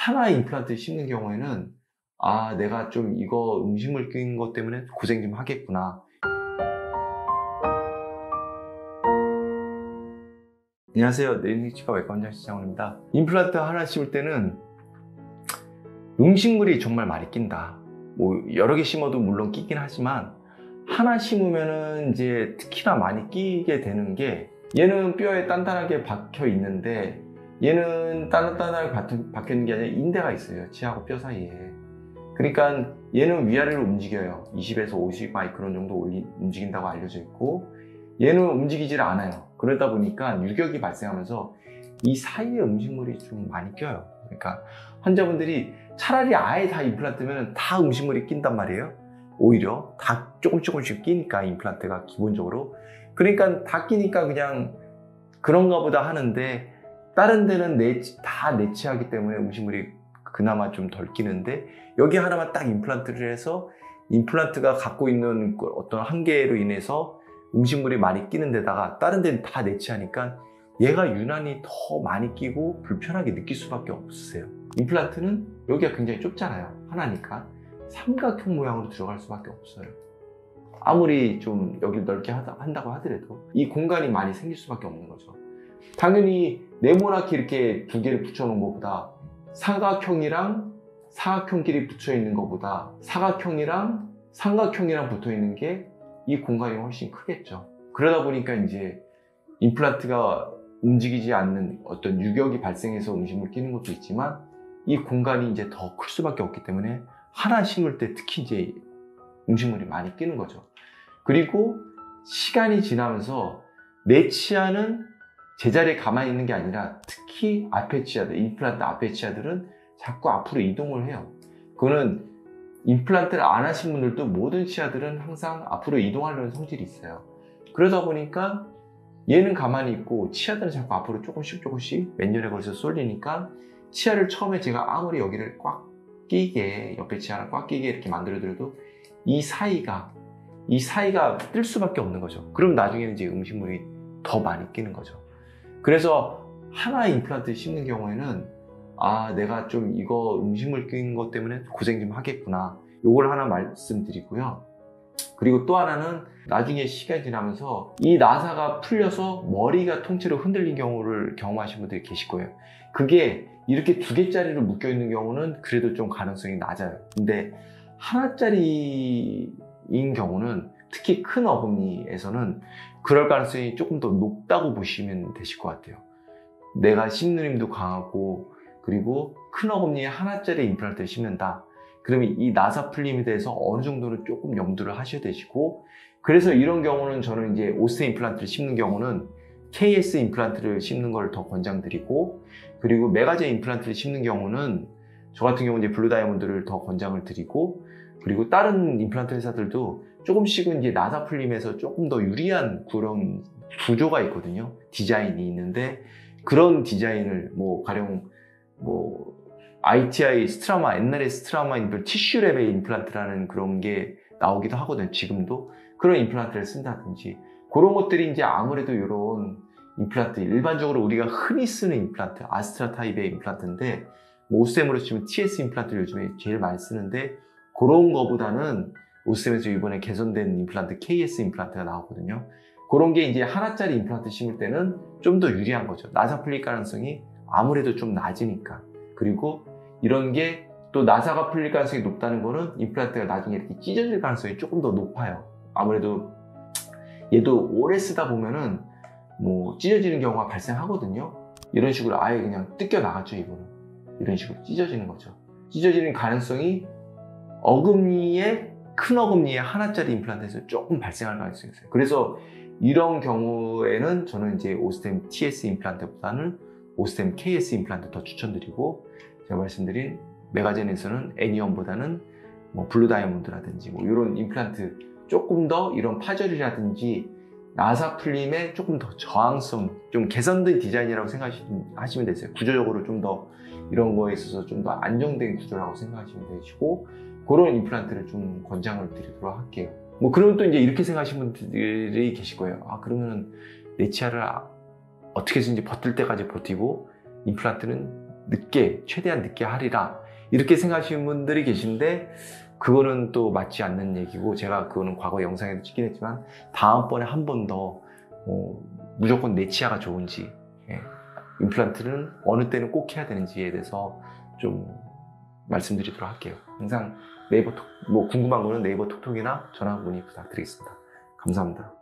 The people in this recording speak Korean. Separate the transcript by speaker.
Speaker 1: 하나 임플란트 심는 경우에는 아, 내가 좀 이거 음식물 낀 것 때문에 고생 좀 하겠구나. 안녕하세요. 내리치과 외과 원장 신장훈입니다. 임플란트 하나 심을 때는 음식물이 정말 많이 낀다. 뭐 여러 개 심어도 물론 끼긴 하지만 하나 심으면은 이제 특히나 많이 끼게 되는 게, 얘는 뼈에 단단하게 박혀 있는데 얘는 단단하게 박혀 있는 게 아니라 인대가 있어요. 치아하고 뼈 사이에. 그러니까 얘는 위아래로 움직여요. 20에서 50 마이크론 정도 움직인다고 알려져 있고, 얘는 움직이질 않아요. 그러다 보니까 유격이 발생하면서 이 사이에 음식물이 좀 많이 껴요. 그러니까 환자분들이 차라리 아예 다 임플란트면 다 음식물이 낀단 말이에요. 오히려 다 조금씩 끼니까, 임플란트가 기본적으로. 그러니까 다 끼니까 그냥 그런가 보다 하는데, 다른 데는 다 내치하기 때문에 음식물이 그나마 좀 덜 끼는데, 여기 하나만 딱 임플란트를 해서 임플란트가 갖고 있는 어떤 한계로 인해서 음식물이 많이 끼는 데다가 다른 데는 다 내치하니까 얘가 유난히 더 많이 끼고 불편하게 느낄 수밖에 없으세요. 임플란트는 여기가 굉장히 좁잖아요. 하나니까 삼각형 모양으로 들어갈 수밖에 없어요. 아무리 좀 여기를 넓게 한다고 하더라도 이 공간이 많이 생길 수밖에 없는 거죠. 당연히 네모나게 이렇게 두 개를 붙여 놓은 것보다 사각형이랑 사각형끼리 붙여 있는 것보다 사각형이랑 삼각형이랑 붙어 있는 게 이 공간이 훨씬 크겠죠. 그러다 보니까 이제 임플란트가 움직이지 않는 어떤 유격이 발생해서 음식물 끼는 것도 있지만, 이 공간이 이제 더 클 수밖에 없기 때문에 하나 심을 때 특히 이제 음식물이 많이 끼는 거죠. 그리고 시간이 지나면서 내 치아는 제자리에 가만히 있는 게 아니라, 특히 앞에 치아들, 임플란트 앞에 치아들은 자꾸 앞으로 이동을 해요. 그거는 임플란트를 안 하신 분들도 모든 치아들은 항상 앞으로 이동하려는 성질이 있어요. 그러다 보니까 얘는 가만히 있고 치아들은 자꾸 앞으로 조금씩 몇 년에 걸쳐서 쏠리니까, 치아를 처음에 제가 아무리 여기를 꽉 끼게, 옆에 치아를 꽉 끼게 이렇게 만들어드려도 이 사이가 뜰 수밖에 없는 거죠. 그럼 나중에는 이제 음식물이 더 많이 끼는 거죠. 그래서 하나 임플란트 심는 경우에는 아, 내가 좀 이거 음식물 낀 것 때문에 고생 좀 하겠구나. 요걸 하나 말씀드리고요. 그리고 또 하나는 나중에 시간이 지나면서 이 나사가 풀려서 머리가 통째로 흔들린 경우를 경험하신 분들이 계실 거예요. 그게 이렇게 두 개짜리로 묶여 있는 경우는 그래도 좀 가능성이 낮아요. 근데 하나짜리인 경우는, 특히 큰 어금니에서는 그럴 가능성이 조금 더 높다고 보시면 되실 것 같아요. 내가 심누림도 강하고, 그리고 큰 어금니에 하나짜리 임플란트를 심는다. 그러면 이 나사 풀림에 대해서 어느 정도는 조금 염두를 하셔야 되시고, 그래서 이런 경우는 저는 이제 오스테 임플란트를 심는 경우는 KS 임플란트를 심는 걸 더 권장드리고, 그리고 메가제 임플란트를 심는 경우는 저 같은 경우는 이제 블루 다이아몬드를 더 권장을 드리고, 그리고 다른 임플란트 회사들도 조금씩은 이제 나사 풀림에서 조금 더 유리한 그런 구조가 있거든요. 디자인이 있는데, 그런 디자인을 가령 ITI 스트라마, 옛날에 스트라마 임플란트, 티슈랩의 임플란트라는 그런 게 나오기도 하거든요. 지금도 그런 임플란트를 쓴다든지, 그런 것들이 이제 아무래도 이런 임플란트, 일반적으로 우리가 흔히 쓰는 임플란트, 아스트라 타입의 임플란트인데, 오스템으로 치면 TS 임플란트를 요즘에 제일 많이 쓰는데, 그런 거보다는 오스템에서 이번에 개선된 임플란트 KS 임플란트가 나오거든요. 그런 게 이제 하나짜리 임플란트 심을 때는 좀 더 유리한 거죠. 나사 풀릴 가능성이 아무래도 좀 낮으니까. 그리고 이런 게 또 나사가 풀릴 가능성이 높다는 거는 임플란트가 나중에 이렇게 찢어질 가능성이 조금 더 높아요. 아무래도 얘도 오래 쓰다 보면은 찢어지는 경우가 발생하거든요. 이런 식으로 아예 그냥 뜯겨 나가죠. 이거는 이런 식으로 찢어지는 거죠. 찢어지는 가능성이 큰 어금니에 하나짜리 임플란트에서 조금 발생할 가능성이 있어요. 그래서 이런 경우에는 저는 이제 오스템 TS 임플란트보다는 오스템 KS 임플란트 더 추천드리고, 제가 말씀드린 메가젠에서는 애니언보다는 블루 다이아몬드라든지 이런 임플란트, 조금 더 이런 파절이라든지 나사 풀림에 조금 더 저항성, 좀 개선된 디자인이라고 생각하시면 되세요. 구조적으로 좀 더 이런 거에 있어서 좀 더 안정된 구조라고 생각하시면 되시고, 그런 임플란트를 좀 권장을 드리도록 할게요. 그러면 또 이제 이렇게 생각하시는 분들이 계실 거예요. 아, 그러면 내 치아를 어떻게 해서든지 버틸 때까지 버티고 임플란트는 늦게, 최대한 늦게 하리라 이렇게 생각하시는 분들이 계신데 그거는 또 맞지 않는 얘기고, 제가 그거는 과거 영상에도 찍긴 했지만 다음번에 한 번 더 무조건 내 치아가 좋은지, 임플란트는 어느 때는 꼭 해야 되는지에 대해서 좀 말씀드리도록 할게요. 항상 네이버 뭐 궁금한 거는 네이버 톡톡이나 전화 문의 부탁드리겠습니다. 감사합니다.